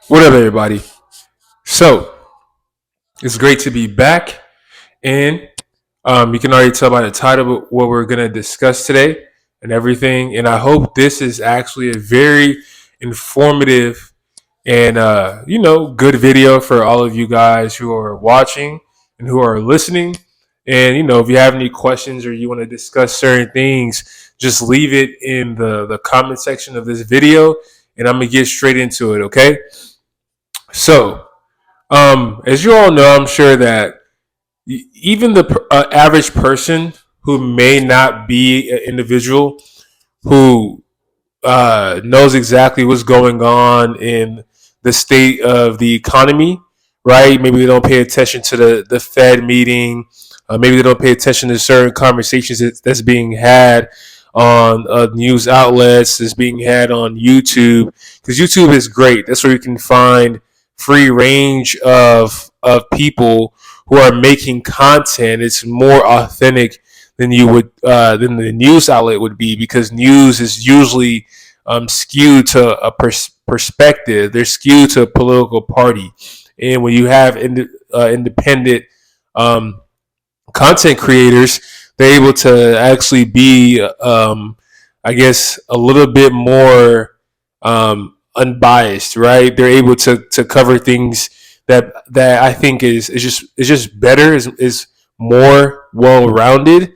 What up, everybody? So it's great to be back, and you can already tell by the title what we're going to discuss today and everything. And I hope this is actually a very informative and good video for all of you guys who are watching and who are listening. And if you have any questions or you want to discuss certain things, just leave it in the comment section of this video, and I'm gonna get straight into it. Okay, so. As you all know, I'm sure that even the average person who may not be an individual who knows exactly what's going on in the state of the economy, right? Maybe they don't pay attention to the Fed meeting. Maybe they don't pay attention to certain conversations that's being had on news outlets, that's being had on YouTube. Because YouTube is great. That's where you can find free range of people who are making content. It's more authentic than you would than the news outlet would be, because news is usually skewed to a perspective. They're skewed to a political party, and when you have independent um, content creators, they're able to actually be, I guess, a little bit more unbiased, right? They're able to cover things that I think is just better, is more well rounded,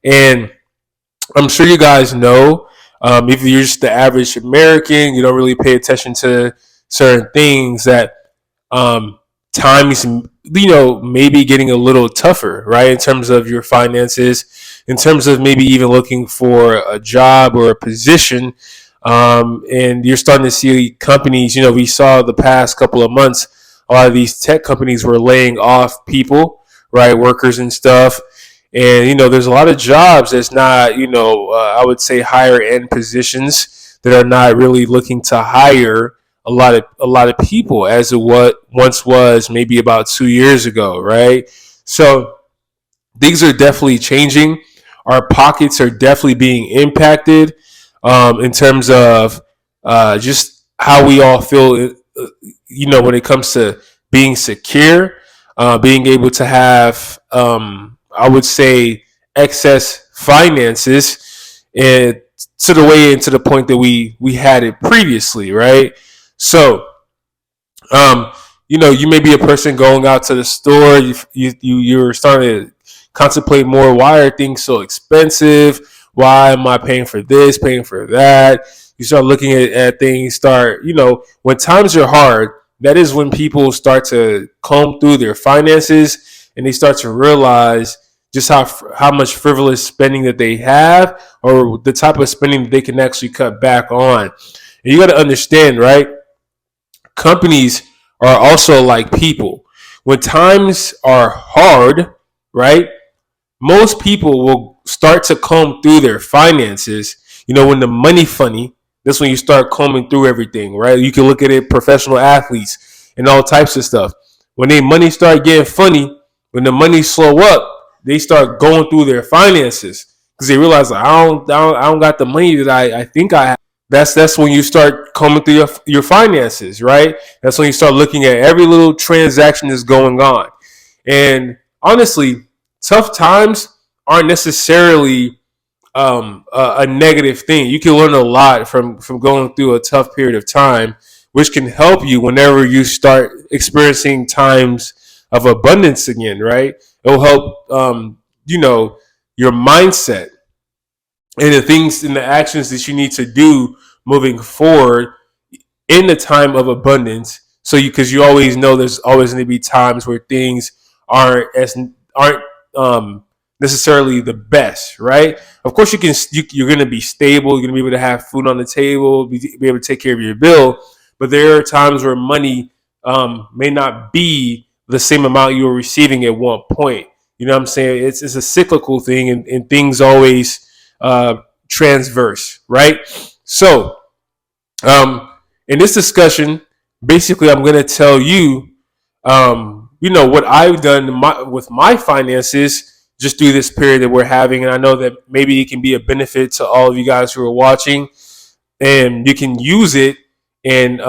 and I'm sure you guys know, if you're just the average American, you don't really pay attention to certain things, that times, maybe getting a little tougher, right? In terms of your finances, in terms of maybe even looking for a job or a position. And you're starting to see companies, we saw the past couple of months, a lot of these tech companies were laying off people, right? Workers and stuff. And there's a lot of jobs that's not, I would say higher end positions that are not really looking to hire a lot of people, as it what once was maybe about 2 years ago, right? So things are definitely changing. Our pockets are definitely being impacted, in terms of just how we all feel, when it comes to being secure, being able to have, I would say, excess finances, and to the way and to the point that we had it previously, right? So, um, you may be a person going out to the store. You're starting to contemplate more. Why are things so expensive? Why am I paying for this, paying for that? You start looking at things. Start, when times are hard, that is when people start to comb through their finances, and they start to realize just how much frivolous spending that they have, or the type of spending that they can actually cut back on. And you got to understand, right? Companies are also like people. When times are hard, right, most people will start to comb through their finances. When the money funny, that's when you start combing through everything, right? You can look at it, professional athletes and all types of stuff. When they money start getting funny, when the money slow up, they start going through their finances, because they realize, like, I don't got the money that I think I have. That's when you start combing through your finances, right? That's when you start looking at every little transaction that's going on. And honestly, tough times aren't necessarily a negative thing. You can learn a lot from going through a tough period of time, which can help you whenever you start experiencing times of abundance again, right? It'll help, your mindset and the things and the actions that you need to do moving forward in the time of abundance. So because you always know there's always going to be times where things aren't necessarily the best, right? Of course, you're going to be stable. You're going to be able to have food on the table, be able to take care of your bill. But there are times where money may not be the same amount you were receiving at one point. You know what I'm saying? It's a cyclical thing, and things always uh, transverse, right? So, in this discussion, basically, I'm going to tell you, what I've done with my finances just through this period that we're having, and I know that maybe it can be a benefit to all of you guys who are watching, and you can use it and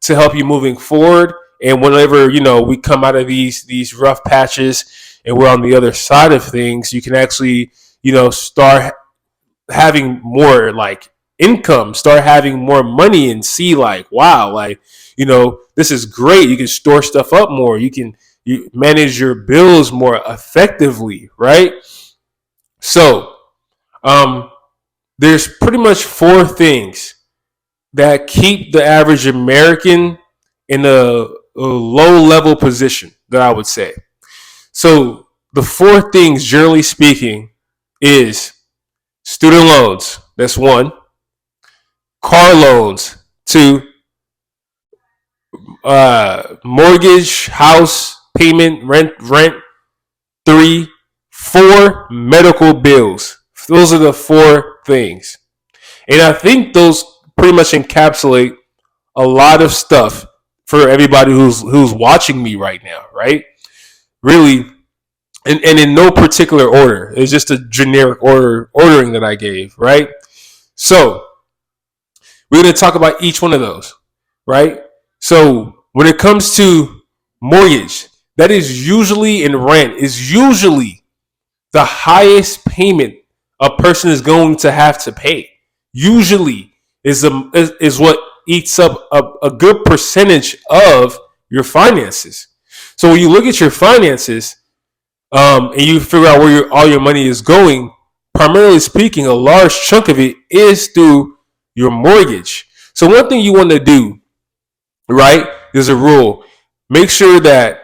to help you moving forward. And whenever, we come out of these rough patches and we're on the other side of things, you can actually, start having more like income, start having more money, and see like, wow, like, this is great. You can store stuff up more. You manage your bills more effectively, right? So, there's pretty much four things that keep the average American in a low level position that I would say. So the four things, generally speaking, is student loans. That's one. Car loans. Two. Mortgage, house payment, rent. Three. Four, medical bills. Those are the four things. And I think those pretty much encapsulate a lot of stuff for everybody who's watching me right now, right? Really, and in no particular order. It's just a generic ordering that I gave, right? So we're going to talk about each one of those, right? So when it comes to mortgage, that is usually, in rent, is usually the highest payment a person is going to have to pay. Usually is what eats up a good percentage of your finances. So when you look at your finances, and you figure out where all your money is going, primarily speaking, a large chunk of it is through your mortgage. So one thing you want to do, right? There's a rule. Make sure that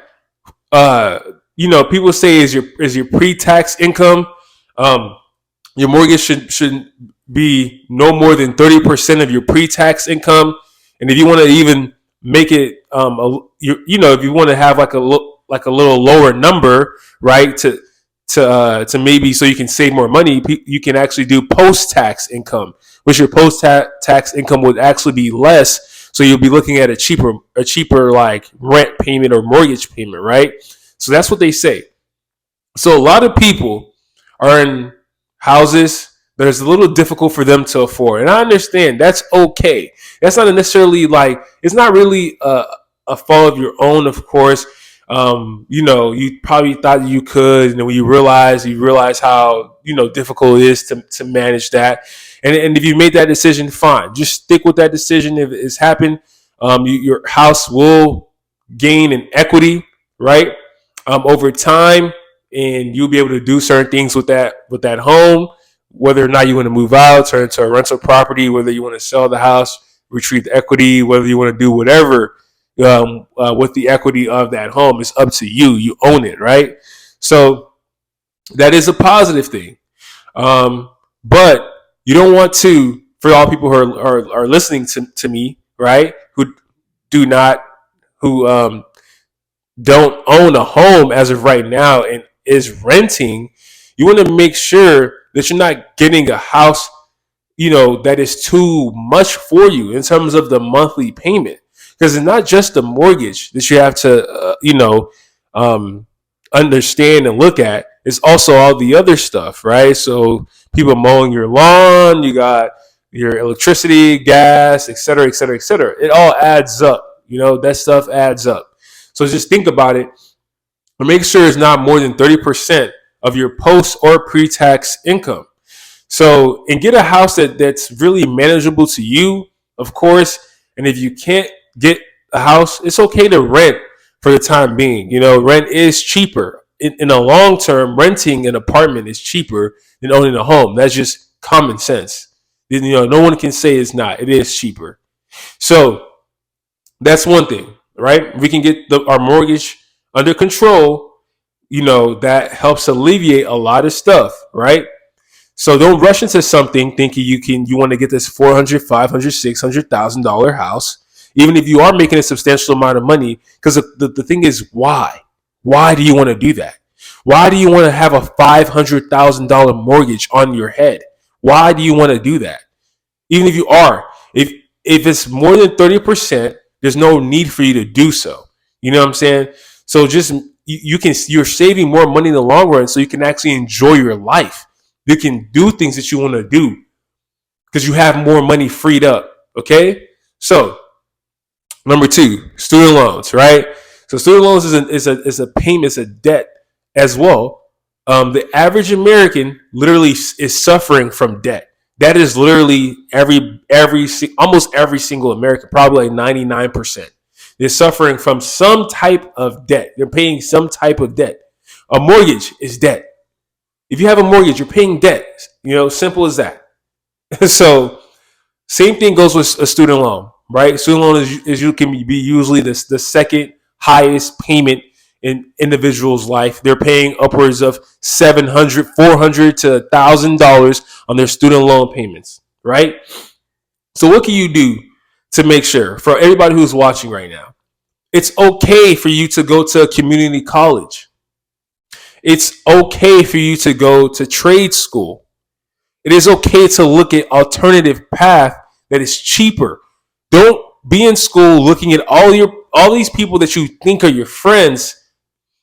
people say is your pre-tax income. Your mortgage should be no more than 30% of your pre-tax income. And if you want to even make it, if you want to have like a little lower number, right, to maybe so you can save more money, you can actually do post-tax income, which your post-tax income would actually be less. So you'll be looking at a cheaper like rent payment or mortgage payment, right? So that's what they say. So a lot of people are in houses that is a little difficult for them to afford, and I understand that's okay. That's not necessarily like, it's not really a fault of your own, of course. You probably thought you could, and when you realize how difficult it is to manage that. And if you made that decision, fine, just stick with that decision. If it's happened, your house will gain in equity, right, over time, and you'll be able to do certain things with that home, whether or not you want to move out, turn it into a rental property, whether you want to sell the house, retrieve the equity, whether you want to do whatever with the equity of that home. It's up to you. You own it, right? So that is a positive thing. But you don't want to, for all people who are listening to me, right, who don't own a home as of right now and is renting, you want to make sure that you're not getting a house, that is too much for you in terms of the monthly payment. Because it's not just the mortgage that you have to, understand and look at. It's also all the other stuff, right? So people mowing your lawn, you got your electricity, gas, et cetera, et cetera, et cetera. It all adds up. That stuff adds up. So just think about it. And make sure it's not more than 30% of your post or pre-tax income. So, and get a house that's really manageable to you, of course. And if you can't get a house, it's okay to rent for the time being. Rent is cheaper. In the long term, renting an apartment is cheaper than owning a home. That's just common sense. No one can say it's not. It is cheaper. So that's one thing, right? We can get our mortgage under control. That helps alleviate a lot of stuff, right? So don't rush into something thinking you want to get this $400,000, $500,000, $600,000 house, even if you are making a substantial amount of money. Because the thing is, why? Why do you want to do that? Why do you want to have a $500,000 mortgage on your head? Why do you want to do that? Even if you are, if it's more than 30%, there's no need for you to do so. You know what I'm saying? So just you're saving more money in the long run, so you can actually enjoy your life. You can do things that you want to do because you have more money freed up. Okay, so Number two, student loans, right? So student loans is a payment, it's a debt as well. The average American literally is suffering from debt. That is literally almost every single American, probably like 99%. They're suffering from some type of debt. They're paying some type of debt. A mortgage is debt. If you have a mortgage, you're paying debt. Simple as that. So same thing goes with a student loan, right? Student loan is you can be usually the second highest payment in individual's life. They're paying upwards of $700, $400 to $1,000 on their student loan payments, right? So what can you do to make sure, for everybody who's watching right now, it's okay for you to go to a community college. It's okay for you to go to trade school. It is okay to look at alternative path that is cheaper. Don't be in school looking at all these people that you think are your friends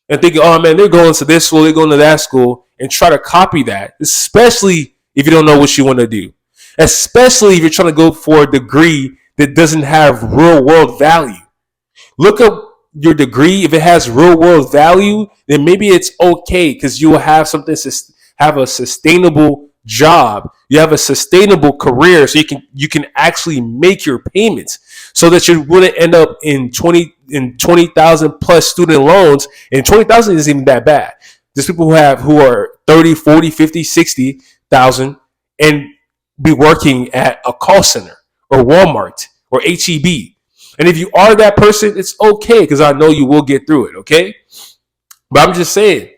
and thinking, oh man, they're going to this school, they're going to that school, and try to copy that, especially if you don't know what you want to do. Especially if you're trying to go for a degree that doesn't have real world value. Look up your degree. If it has real world value, then maybe it's okay because you will have have a sustainable job. You have a sustainable career, so you can actually make your payments, so that you wouldn't end up in 20,000 plus student loans. And 20,000 isn't even that bad. There's people who are 30, 40, 50, 60,000 and be working at a call center or Walmart or HEB. And if you are that person, it's okay because I know you will get through it, okay? But I'm just saying,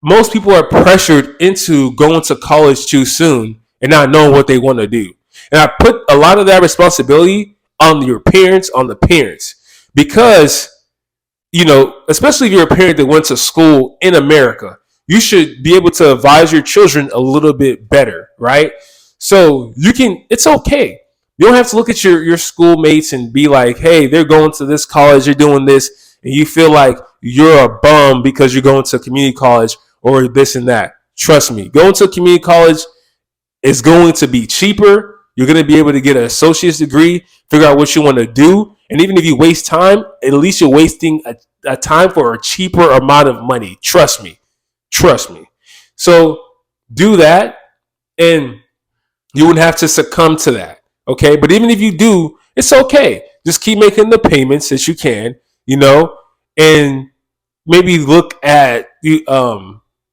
most people are pressured into going to college too soon and not knowing what they want to do. And I put a lot of that responsibility on your parents, on the parents, because, especially if you're a parent that went to school in America, you should be able to advise your children a little bit better, right? So it's okay. You don't have to look at your schoolmates and be like, hey, they're going to this college, they're doing this, and you feel like you're a bum because you're going to community college or this and that. Trust me, going to a community college is going to be cheaper. You're going to be able to get an associate's degree, figure out what you want to do. And even if you waste time, at least you're wasting a time for a cheaper amount of money. Trust me. So do that, and you wouldn't have to succumb to that. Okay. But even if you do, it's okay. Just keep making the payments that you can, and maybe look at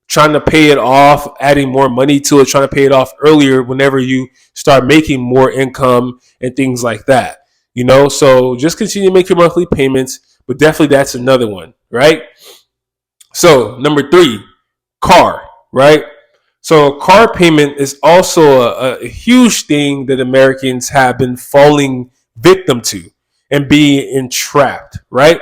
trying to pay it off, adding more money to it, trying to pay it off earlier whenever you start making more income and things like that. So just continue to make your monthly payments, but definitely that's another one, right? So number three, car, right? So car payment is also a huge thing that Americans have been falling victim to and being entrapped, right?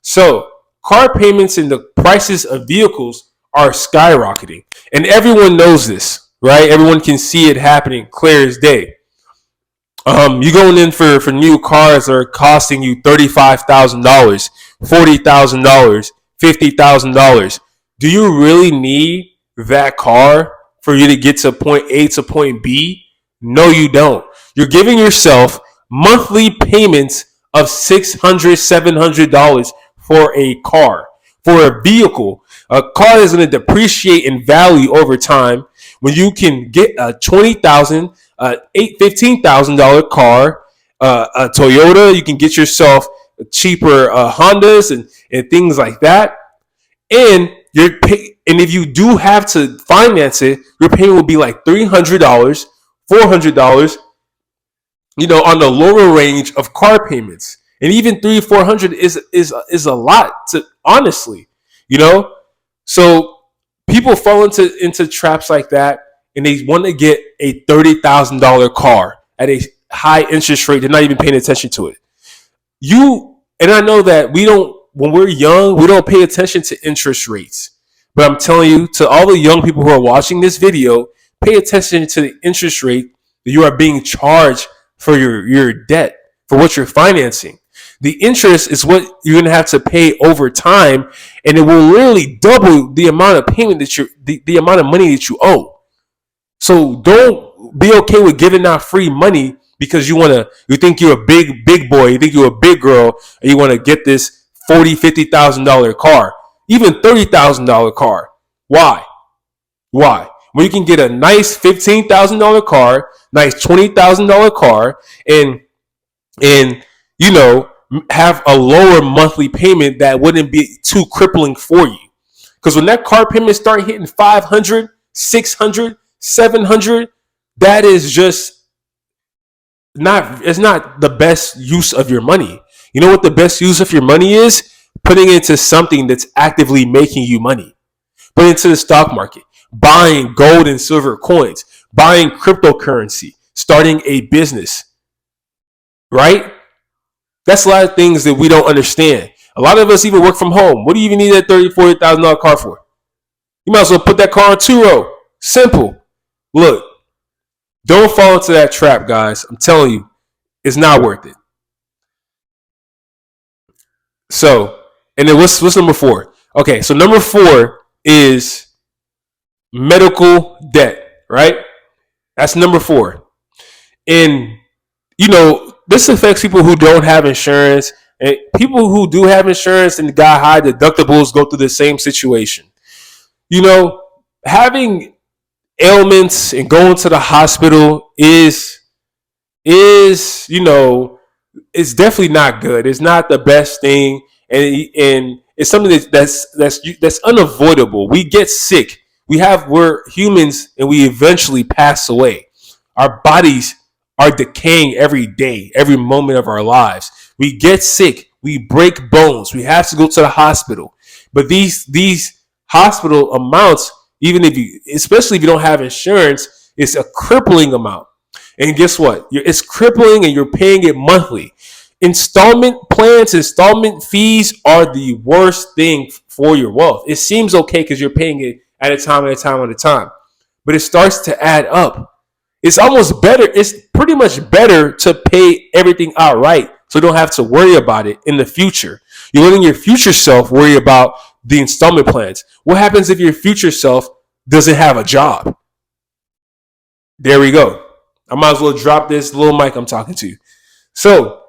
So car payments and the prices of vehicles are skyrocketing. And everyone knows this, right? Everyone can see it happening clear as day. You going in for new cars that are costing you $35,000, $40,000, $50,000. Do you really need that car for you to get to point A to point B? No, you don't. You're giving yourself monthly payments of $600, $700 for a car, for a vehicle. A car is going to depreciate in value over time when you can get a $20,000, $15,000 car, a Toyota. You can get yourself cheaper Hondas and things like that. And and if you do have to finance it, your payment will be like $300, $400, on the lower range of car payments. And even $300, $400 is a lot to, honestly, So people fall into traps like that, and they want to get a $30,000 car at a high interest rate. They're not even paying attention to it. And I know that when we're young, we don't pay attention to interest rates. But I'm telling you, to all the young people who are watching this video, pay attention to the interest rate that you are being charged for your debt, for what you're financing. The interest is what you're going to have to pay over time, and it will literally double the amount of payment the amount of money that you owe. So don't be okay with giving out free money because you think you're a big boy, you think you're a big girl, and you want to get this $40,000, $50,000 car, even $30,000 car. Why? Why? When you can get a nice $15,000 car, nice $20,000 car, and you know, have a lower monthly payment that wouldn't be too crippling for you. Because when that car payment start hitting 500, 600, 700, that is just not, it's not the best use of your money. You know what the best use of your money is? Putting it into something that's actively making you money. Put it into the stock market, buying gold and silver coins, buying cryptocurrency, starting a business, right? That's a lot of things that we don't understand. A lot of us even work from home. What do you even need that $30,000, $40,000 car for? You might as well put that car on two-row. Simple. Look, don't fall into that trap, guys. I'm telling you, it's not worth it. So, and then what's number 4? Okay, so number 4 is medical debt, right? That's number 4. And, you know, this affects people who don't have insurance, and people who do have insurance and got high deductibles go through the same situation. You know, having ailments and going to the hospital is you know, it's definitely not good. It's not the best thing, and it's something that's unavoidable. We get sick. We're humans, and we eventually pass away. Our bodies are decaying every day, every moment of our lives. We get sick. We break bones. We have to go to the hospital. But these hospital amounts, even if you, especially if you don't have insurance, it's a crippling amount. And guess what? It's crippling, and you're paying it monthly. Installment plans, installment fees are the worst thing for your wealth. It seems okay because you're paying it at a time, but it starts to add up. It's almost better. It's pretty much better to pay everything outright, so you don't have to worry about it in the future. You're letting your future self worry about the installment plans. What happens if your future self doesn't have a job? There we go. I might as well drop this little mic I'm talking to. So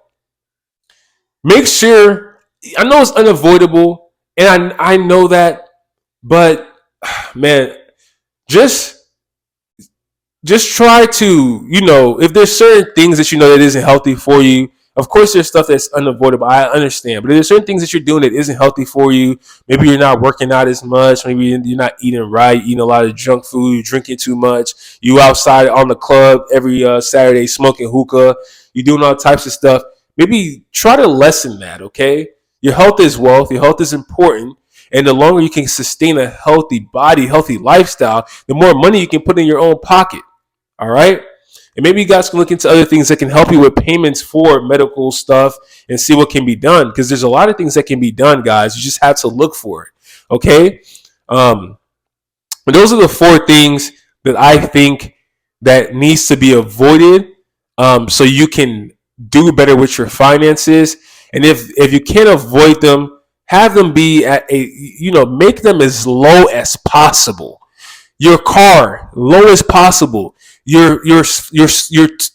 make sure, I know it's unavoidable, and I know that, but man, just try to, you know, if there's certain things that you know that isn't healthy for you. Of course, there's stuff that's unavoidable. I understand, but there's certain things that you're doing that isn't healthy for you. Maybe you're not working out as much. Maybe you're not eating right, eating a lot of junk food, you're drinking too much. You outside on the club every Saturday smoking hookah. You're doing all types of stuff. Maybe try to lessen that. Okay, your health is wealth. Your health is important. And the longer you can sustain a healthy body, healthy lifestyle, the more money you can put in your own pocket. All right. And maybe you guys can look into other things that can help you with payments for medical stuff and see what can be done. Because there's a lot of things that can be done, guys. You just have to look for it. Okay. But those are the 4 things that I think that needs to be avoided, so you can do better with your finances. And if you can't avoid them, have them be at a, you know, make them as low as possible. Your car, low as possible. Your student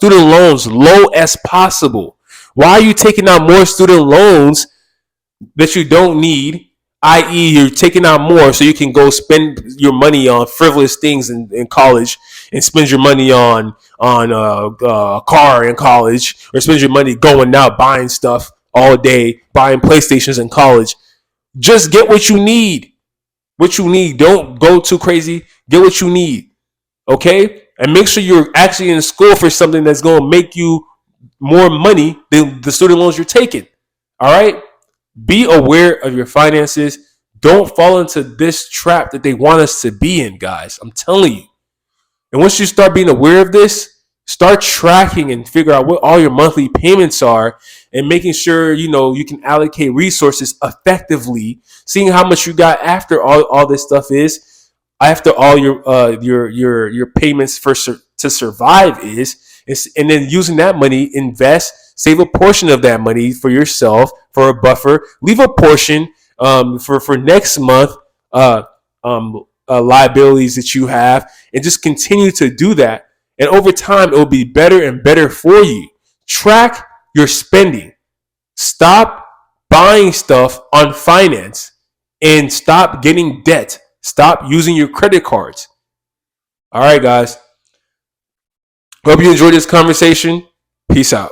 loans, low as possible. Why are you taking out more student loans that you don't need? I.e., you're taking out more so you can go spend your money on frivolous things in college, and spend your money on a car in college, or spend your money going out buying stuff all day, buying PlayStations in college. Just get what you need. What you need. Don't go too crazy. Get what you need. Okay? And make sure you're actually in school for something that's going to make you more money than the student loans you're taking. All right? Be aware of your finances. Don't fall into this trap that they want us to be in, guys. I'm telling you. And once you start being aware of this, start tracking and figure out what all your monthly payments are, and making sure, you know, you can allocate resources effectively, seeing how much you got after all this stuff is, after all your payments to survive is, and then using that money, invest, save a portion of that money for yourself, for a buffer, leave a portion for next month liabilities that you have, and just continue to do that. And over time, it will be better and better for you. Track your spending. Stop buying stuff on finance and stop getting debt. Stop using your credit cards. All right, guys. Hope you enjoyed this conversation. Peace out.